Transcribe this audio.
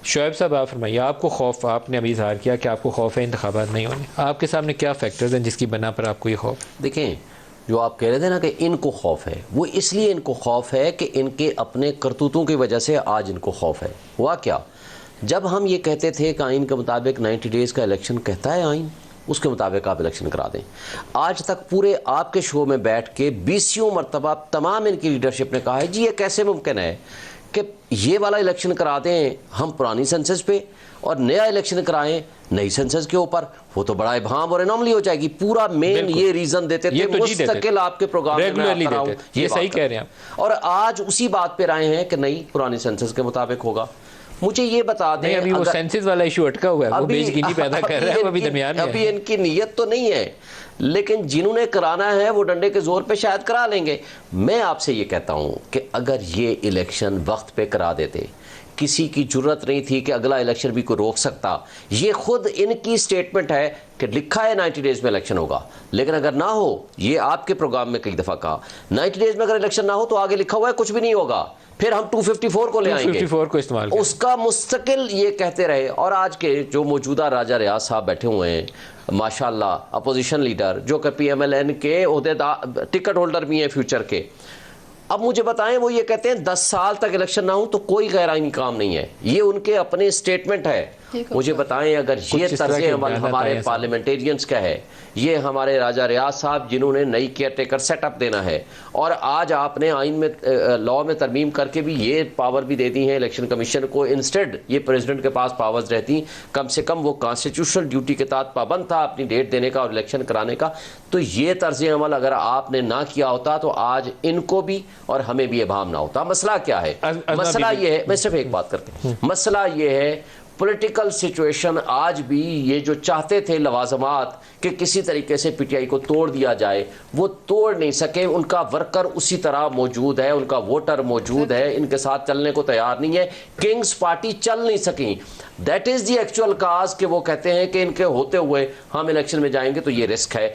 शोएब साहब आप फरमाइए, आपको खौफ, आपने अभी इजहार किया कि आपको खौफ है इंतखाबात नहीं होने, आपके सामने क्या फैक्टर्स हैं जिसकी बना पर आपको ये खौफ? देखें, जो आप कह रहे थे ना कि इनको खौफ है, वो इसलिए इनको खौफ है कि इनके अपने करतूतों की वजह से आज इनको खौफ है। हुआ क्या, जब हम ये कहते थे कि आइन के मुताबिक 90 डेज़ का इलेक्शन कहता है आइन, उसके मुताबिक आप इलेक्शन करा दें, आज तक पूरे आपके शो में बैठ के 20 मरतबा तमाम इनकी लीडरशिप ने कहा है जी ये कैसे मुमकिन है कि ये वाला इलेक्शन करा दें हम पुरानी सेंसस पे और नया इलेक्शन कराएं नई सेंसस के ऊपर, वो तो बड़ा इबाम और एनॉमली हो जाएगी। पूरा मेन ये रीजन देते थे, मुस्तकिल आपके प्रोग्राम में मैं आता हूं, ये सही कह रहे हैं आप। और आज उसी बात पे आए हैं कि नहीं पुरानी सेंसस के मुताबिक होगा। मुझे ये बता दें, अभी वो सेंसस वाला इशू अटका हुआ है, वो बेयकीनी पैदा कर रहा है, अभी दरमियान में अभी इनकी नीयत तो नहीं है, लेकिन जिन्होंने कराना है वो डंडे के जोर पे शायद करा लेंगे। मैं आपसे ये कहता हूं कि अगर ये इलेक्शन वक्त पे करा देते, किसी की जरूरत नहीं थी कि अगला इलेक्शन भी कोई रोक सकता। ये खुद इनकी स्टेटमेंट है कि लिखा है 90 डेज में इलेक्शन होगा, लेकिन अगर ना हो, ये आपके प्रोग्राम में कई दफा कहा 90 डेज में अगर इलेक्शन ना हो तो आगे लिखा हुआ है कुछ भी नहीं होगा, फिर हम 254 को ले आएंगे, 254 को इस्तेमाल उसका मुस्तकिल ये कहते रहे। और आज के जो मौजूदा राजा रियाज साहब बैठे हुए हैं माशाल्लाह, अपोजिशन लीडर जो कि PMLN के ओहदेदार टिकट होल्डर भी हैं फ्यूचर के, अब मुझे बताएं वो ये कहते हैं 10 साल तक इलेक्शन ना हो तो कोई गैर आईनी काम नहीं है, ये उनके अपने स्टेटमेंट है। मुझे बताएं अगर ये तर्ज अमल हमारे पार्लियामेंटेरियंस का है, ये हमारे राजा रियाज साहब जिन्होंने नई केयर टेकर सेटअप देना है, और आज आपने आइन में लॉ में तरमीम करके भी ये पावर भी दे दी है इलेक्शन कमीशन को, इंस्टेड ये प्रेसिडेंट के पास पावर्स रहती, कम से कम वो कॉन्स्टिट्यूशनल ड्यूटी के तहत पाबंद था अपनी डेट देने का और इलेक्शन कराने का। तो ये तर्ज अमल अगर आपने ना किया होता तो आज इनको भी और हमें भी इबाम ना होता। मसला क्या है? मसला ये है, मैं सिर्फ एक बात करके, मसला ये है पॉलिटिकल सिचुएशन आज भी ये जो चाहते थे लवाजमात कि किसी तरीके से PTI को तोड़ दिया जाए, वो तोड़ नहीं सके। उनका वर्कर उसी तरह मौजूद है, उनका वोटर मौजूद है, इनके साथ चलने को तैयार नहीं है। किंग्स पार्टी चल नहीं सकी, दैट इज द एक्चुअल काज कि वो कहते हैं कि इनके होते हुए हम इलेक्शन में जाएंगे तो ये रिस्क है।